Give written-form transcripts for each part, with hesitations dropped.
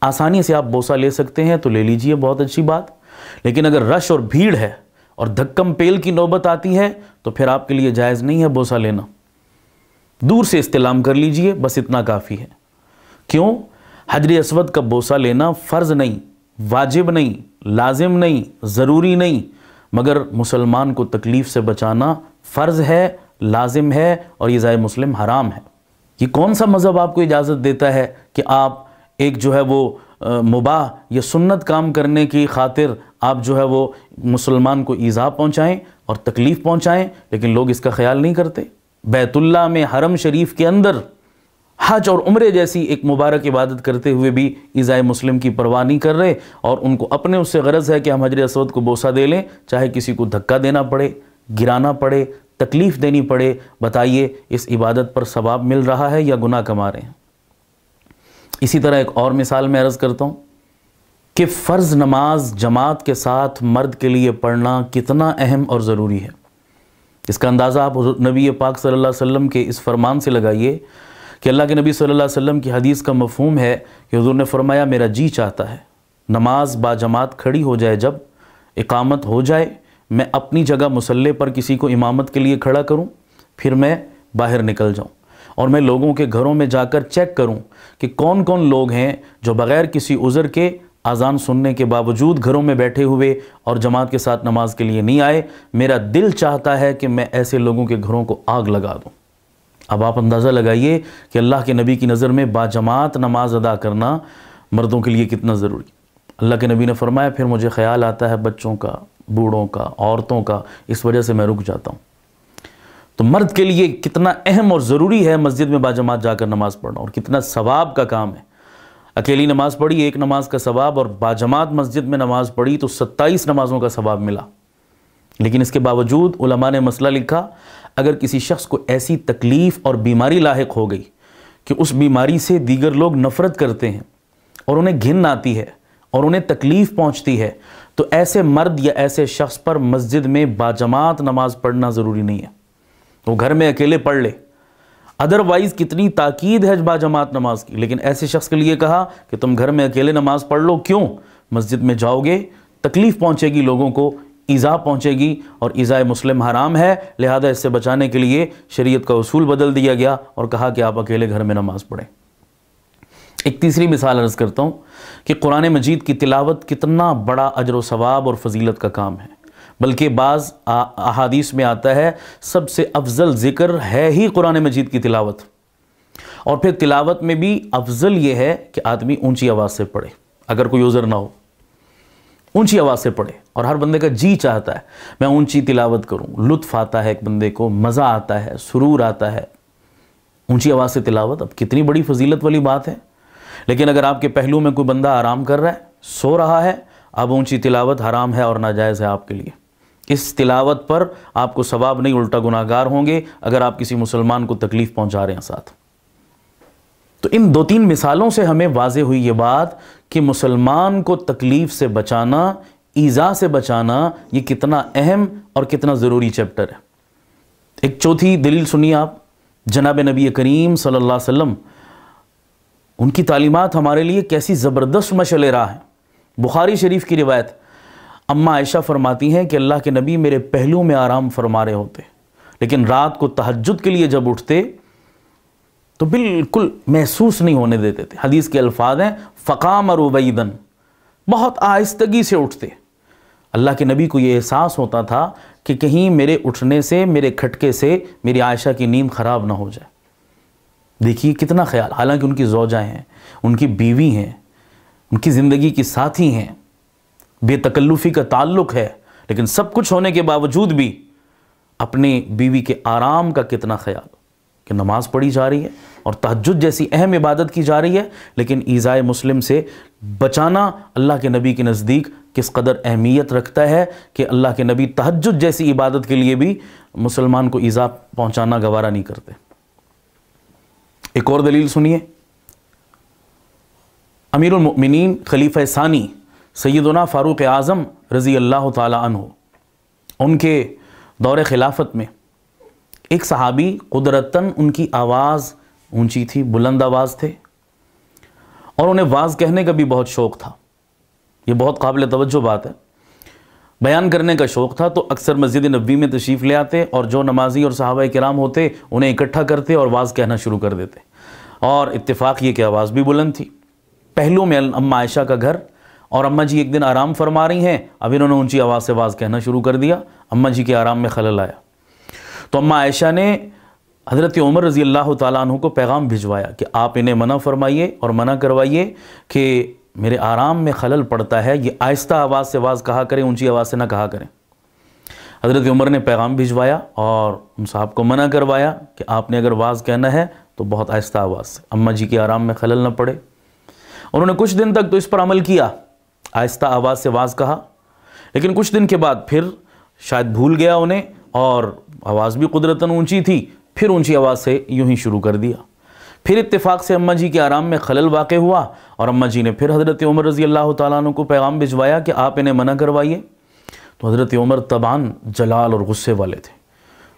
آسانی سے آپ بوسہ لے سکتے ہیں تو لے لیجئے، بہت اچھی بات، لیکن اگر رش اور بھیڑ ہے اور دھکم پیل کی نوبت آتی ہے تو پھر آپ کے لیے جائز نہیں ہے بوسہ لینا، دور سے استلام کر لیجئے، بس اتنا کافی ہے۔ کیوں؟ حجر اسود کا بوسہ لینا فرض نہیں، واجب نہیں، لازم نہیں، ضروری نہیں، مگر مسلمان کو تکلیف سے بچانا فرض ہے، لازم ہے، اور ایذاء مسلم حرام ہے۔ یہ کون سا مذہب آپ کو اجازت دیتا ہے کہ آپ ایک جو ہے وہ مباح یا سنت کام کرنے کی خاطر آپ جو ہے وہ مسلمان کو ایذا پہنچائیں اور تکلیف پہنچائیں، لیکن لوگ اس کا خیال نہیں کرتے۔ بیت اللہ میں حرم شریف کے اندر حج اور عمرے جیسی ایک مبارک عبادت کرتے ہوئے بھی ایذاء مسلم کی پرواہ نہیں کر رہے، اور ان کو اپنے اس سے غرض ہے کہ ہم حجر اسود کو بوسہ دے لیں، چاہے کسی کو دھکا دینا پڑے، گرانا پڑے، تکلیف دینی پڑے۔ بتائیے اس عبادت پر ثواب مل رہا ہے یا گناہ کما رہے ہیں؟ اسی طرح ایک اور مثال میں عرض کرتا ہوں کہ فرض نماز جماعت کے ساتھ مرد کے لیے پڑھنا کتنا اہم اور ضروری ہے۔ اس کا اندازہ آپ نبی پاک صلی اللہ علیہ وسلم کے اس فرمان سے لگائیے کہ اللہ کے نبی صلی اللہ علیہ وسلم کی حدیث کا مفہوم ہے کہ حضور نے فرمایا میرا جی چاہتا ہے نماز با جماعت کھڑی ہو جائے، جب اقامت ہو جائے میں اپنی جگہ مصلی پر کسی کو امامت کے لیے کھڑا کروں، پھر میں باہر نکل جاؤں اور میں لوگوں کے گھروں میں جا کر چیک کروں کہ کون کون لوگ ہیں جو بغیر کسی عذر کے اذان سننے کے باوجود گھروں میں بیٹھے ہوئے اور جماعت کے ساتھ نماز کے لیے نہیں آئے۔ میرا دل چاہتا ہے کہ میں ایسے لوگوں کے گھروں کو آگ لگا دوں۔ اب آپ اندازہ لگائیے کہ اللہ کے نبی کی نظر میں باجماعت نماز ادا کرنا مردوں کے لیے کتنا ضروری۔ اللہ کے نبی نے فرمایا پھر مجھے خیال آتا ہے بچوں کا، بوڑھوں کا، عورتوں کا، اس وجہ سے میں رک جاتا ہوں۔ تو مرد کے لیے کتنا اہم اور ضروری ہے مسجد میں باجماعت جا کر نماز پڑھنا، اور کتنا ثواب کا کام ہے۔ اکیلی نماز پڑھی ایک نماز کا ثواب، اور باجماعت مسجد میں نماز پڑھی تو 27 نمازوں کا ثواب ملا۔ لیکن اس کے باوجود علماء نے مسئلہ لکھا، اگر کسی شخص کو ایسی تکلیف اور بیماری لاحق ہو گئی کہ اس بیماری سے دیگر لوگ نفرت کرتے ہیں اور انہیں گھن آتی ہے اور انہیں تکلیف پہنچتی ہے، تو ایسے مرد یا ایسے شخص پر مسجد میں باجماعت نماز پڑھنا ضروری نہیں ہے، وہ گھر میں اکیلے پڑھ لے۔ ادروائز کتنی تاکید ہے باجماعت نماز کی، لیکن ایسے شخص کے لیے کہا کہ تم گھر میں اکیلے نماز پڑھ لو۔ کیوں؟ مسجد میں جاؤ گے تکلیف پہنچے گی، لوگوں کو ایذا پہنچے گی، اور ایذاء مسلم حرام ہے، لہذا اس سے بچانے کے لیے شریعت کا اصول بدل دیا گیا اور کہا کہ آپ اکیلے گھر میں نماز پڑھیں۔ ایک تیسری مثال عرض کرتا ہوں کہ قرآن مجید کی تلاوت کتنا بڑا اجر و ثواب اور فضیلت کا کام ہے، بلکہ بعض احادیث میں آتا ہے سب سے افضل ذکر ہے ہی قرآن مجید کی تلاوت، اور پھر تلاوت میں بھی افضل یہ ہے کہ آدمی اونچی آواز سے پڑھے، اگر کوئی عذر نہ ہو اونچی آواز سے پڑھے، اور ہر بندے کا جی چاہتا ہے میں اونچی تلاوت کروں، لطف آتا ہے ایک بندے کو، مزہ آتا ہے، سرور آتا ہے، اونچی آواز سے تلاوت اب کتنی بڑی فضیلت والی بات ہے۔ لیکن اگر آپ کے پہلو میں کوئی بندہ آرام کر رہا ہے، سو رہا ہے، اب اونچی تلاوت حرام ہے اور ناجائز ہے آپ کے لیے۔ اس تلاوت پر آپ کو ثواب نہیں الٹا گناہگار ہوں گے اگر آپ کسی مسلمان کو تکلیف پہنچا رہے ہیں ساتھ۔ تو ان دو تین مثالوں سے ہمیں واضح ہوئی یہ بات کہ مسلمان کو تکلیف سے بچانا، ایذا سے بچانا، یہ کتنا اہم اور کتنا ضروری چیپٹر ہے۔ ایک چوتھی دلیل سنیے آپ، جناب نبی کریم صلی اللہ علیہ وسلم، ان کی تعلیمات ہمارے لیے کیسی زبردست مشعل راہ ہیں۔ بخاری شریف کی روایت، اماں عائشہ فرماتی ہیں کہ اللہ کے نبی میرے پہلو میں آرام فرما رہے ہوتے، لیکن رات کو تہجد کے لیے جب اٹھتے تو بالکل محسوس نہیں ہونے دیتے تھے۔ حدیث کے الفاظ ہیں فقام رویدن، بہت آہستگی سے اٹھتے۔ اللہ کے نبی کو یہ احساس ہوتا تھا کہ کہیں میرے اٹھنے سے، میرے کھٹکے سے میری عائشہ کی نیند خراب نہ ہو جائے۔ دیکھیے کتنا خیال، حالانکہ ان کی زوجہ ہیں، ان کی بیوی ہیں، ان کی زندگی کی ساتھی ہیں، بے تکلفی کا تعلق ہے، لیکن سب کچھ ہونے کے باوجود بھی اپنی بیوی کے آرام کا کتنا خیال کہ نماز پڑھی جا رہی ہے اور تہجد جیسی اہم عبادت کی جا رہی ہے، لیکن ایذاء مسلم سے بچانا اللہ کے نبی کے نزدیک کس قدر اہمیت رکھتا ہے کہ اللہ کے نبی تہجد جیسی عبادت کے لیے بھی مسلمان کو ایذا پہنچانا گوارا نہیں کرتے۔ ایک اور دلیل سنیے، امیر المؤمنین خلیفہ ثانی سیدنا فاروق اعظم رضی اللہ تعالی عنہ، ان کے دور خلافت میں ایک صحابی قدرتاً ان کی آواز اونچی تھی، بلند آواز تھے، اور انہیں واز کہنے کا بھی بہت شوق تھا. یہ بہت قابل توجہ بات ہے. بیان کرنے کا شوق تھا تو اکثر مسجد نبوی میں تشریف لے آتے اور جو نمازی اور صحابہ کرام ہوتے انہیں اکٹھا کرتے اور واز کہنا شروع کر دیتے. اور اتفاق یہ کہ آواز بھی بلند تھی. پہلو میں اماں عائشہ کا گھر، اور اماں جی ایک دن آرام فرما رہی ہیں، اب انہوں نے اونچی آواز سے واز کہنا شروع کر دیا. اماں جی کے آرام میں خلل آیا تو اماں عائشہ نے حضرت عمر رضی اللہ تعالیٰ عنہ کو پیغام بھجوایا کہ آپ انہیں منع فرمائیے اور منع کروائیے کہ میرے آرام میں خلل پڑتا ہے، یہ آہستہ آواز سے واز کہا کریں، اونچی آواز سے نہ کہا کریں. حضرت عمر نے پیغام بھجوایا اور ان صاحب کو منع کروایا کہ آپ نے اگر واز کہنا ہے تو بہت آہستہ آواز سے، اماں جی کے آرام میں خلل نہ پڑے. انہوں نے کچھ دن تک تو اس پر عمل کیا، آہستہ آواز سے واز کہا، لیکن کچھ دن کے بعد پھر شاید بھول گیا انہیں، اور آواز بھی قدرتاً اونچی تھی، پھر اونچی آواز سے یوں ہی شروع کر دیا. پھر اتفاق سے اماں جی کے آرام میں خلل واقع ہوا اور اماں جی نے پھر حضرت عمر رضی اللہ تعالیٰ عنہ کو پیغام بھجوایا کہ آپ انہیں منع کروائیے. تو حضرت عمر طبعاً جلال اور غصے والے تھے،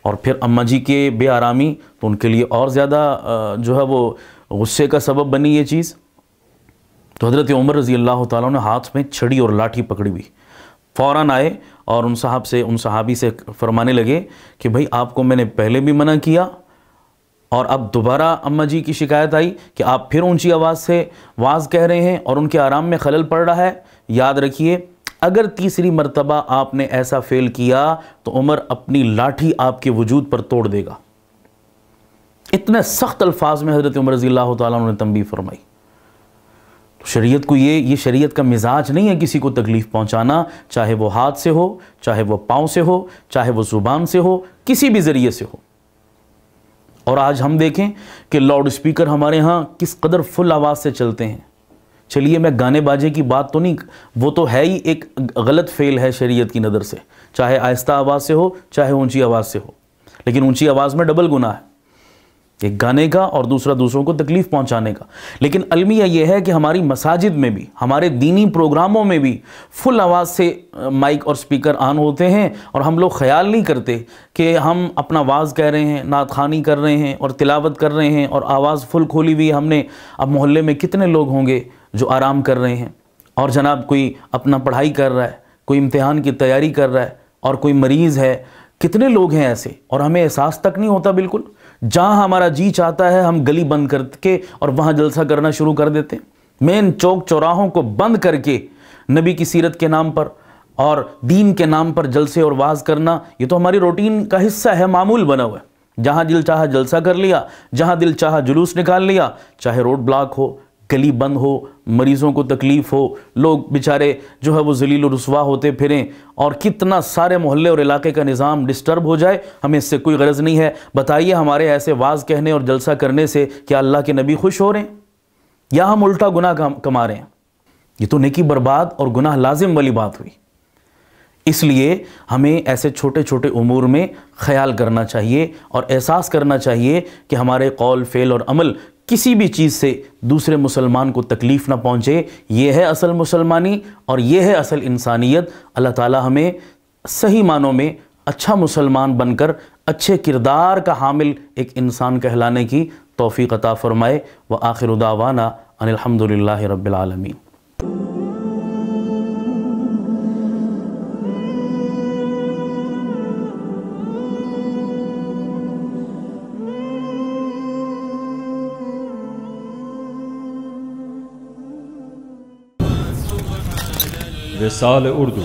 اور پھر اماں جی کے بے آرامی تو ان کے لیے اور زیادہ جو ہے وہ غصے کا سبب بنی یہ چیز. تو حضرت عمر رضی اللہ تعالیٰ نے ہاتھ میں چھڑی اور لاٹھی پکڑی ہوئی فوراً آئے اور ان صحابی سے فرمانے لگے کہ بھائی آپ کو میں نے پہلے بھی منع کیا، اور اب دوبارہ اماں جی کی شکایت آئی کہ آپ پھر اونچی آواز سے واز کہہ رہے ہیں اور ان کے آرام میں خلل پڑ رہا ہے. یاد رکھیے اگر تیسری مرتبہ آپ نے ایسا فعل کیا تو عمر اپنی لاٹھی آپ کے وجود پر توڑ دے گا. اتنے سخت الفاظ میں حضرت عمر رضی اللہ تعالیٰ عنہ نے تنبیہ فرمائی. تو شریعت کو یہ شریعت کا مزاج نہیں ہے کسی کو تکلیف پہنچانا، چاہے وہ ہاتھ سے ہو، چاہے وہ پاؤں سے ہو، چاہے وہ زبان سے ہو، کسی بھی ذریعے سے ہو. اور آج ہم دیکھیں کہ لاؤڈ اسپیکر ہمارے ہاں کس قدر فل آواز سے چلتے ہیں. چلیے میں گانے باجے کی بات تو نہیں، وہ تو ہے ہی ایک غلط فعل ہے شریعت کی نظر سے، چاہے آہستہ آواز سے ہو چاہے اونچی آواز سے ہو، لیکن اونچی آواز میں ڈبل گناہ ہے، ایک گانے کا اور دوسرا دوسروں کو تکلیف پہنچانے کا. لیکن المیہ یہ ہے کہ ہماری مساجد میں بھی، ہمارے دینی پروگراموں میں بھی فل آواز سے مائک اور سپیکر آن ہوتے ہیں، اور ہم لوگ خیال نہیں کرتے کہ ہم اپنا واز کہہ رہے ہیں، نعت خوانی کر رہے ہیں اور تلاوت کر رہے ہیں اور آواز فل کھولی ہوئی ہم نے. اب محلے میں کتنے لوگ ہوں گے جو آرام کر رہے ہیں، اور جناب کوئی اپنا پڑھائی کر رہا ہے، کوئی امتحان کی تیاری کر رہا ہے، اور کوئی مریض ہے. کتنے لوگ ہیں ایسے، اور ہمیں احساس تک نہیں ہوتا. بالکل جہاں ہمارا جی چاہتا ہے ہم گلی بند کر کے اور وہاں جلسہ کرنا شروع کر دیتے ہیں. مین چوک چوراہوں کو بند کر کے نبی کی سیرت کے نام پر اور دین کے نام پر جلسے اور واز کرنا، یہ تو ہماری روٹین کا حصہ ہے، معمول بنا ہوا ہے. جہاں دل چاہا جلسہ کر لیا، جہاں دل چاہا جلوس نکال لیا، چاہے روڈ بلاک ہو، گلی بند ہو، مریضوں کو تکلیف ہو، لوگ بیچارے جو ہے وہ ذلیل و رسوا ہوتے پھریں، اور کتنا سارے محلے اور علاقے کا نظام ڈسٹرب ہو جائے، ہمیں اس سے کوئی غرض نہیں ہے. بتائیے ہمارے ایسے واز کہنے اور جلسہ کرنے سے کیا اللہ کے نبی خوش ہو رہے ہیں، یا ہم الٹا گناہ کما رہے ہیں؟ یہ تو نیکی برباد اور گناہ لازم والی بات ہوئی. اس لیے ہمیں ایسے چھوٹے چھوٹے امور میں خیال کرنا چاہیے اور احساس کرنا چاہیے کہ ہمارے قول، فعل اور عمل کسی بھی چیز سے دوسرے مسلمان کو تکلیف نہ پہنچے. یہ ہے اصل مسلمانی اور یہ ہے اصل انسانیت. اللہ تعالی ہمیں صحیح معنوں میں اچھا مسلمان بن کر اچھے کردار کا حامل ایک انسان کہلانے کی توفیق عطا فرمائے. وآخر دعوانا ان الحمدللہ رب العالمین. رسالہ اردو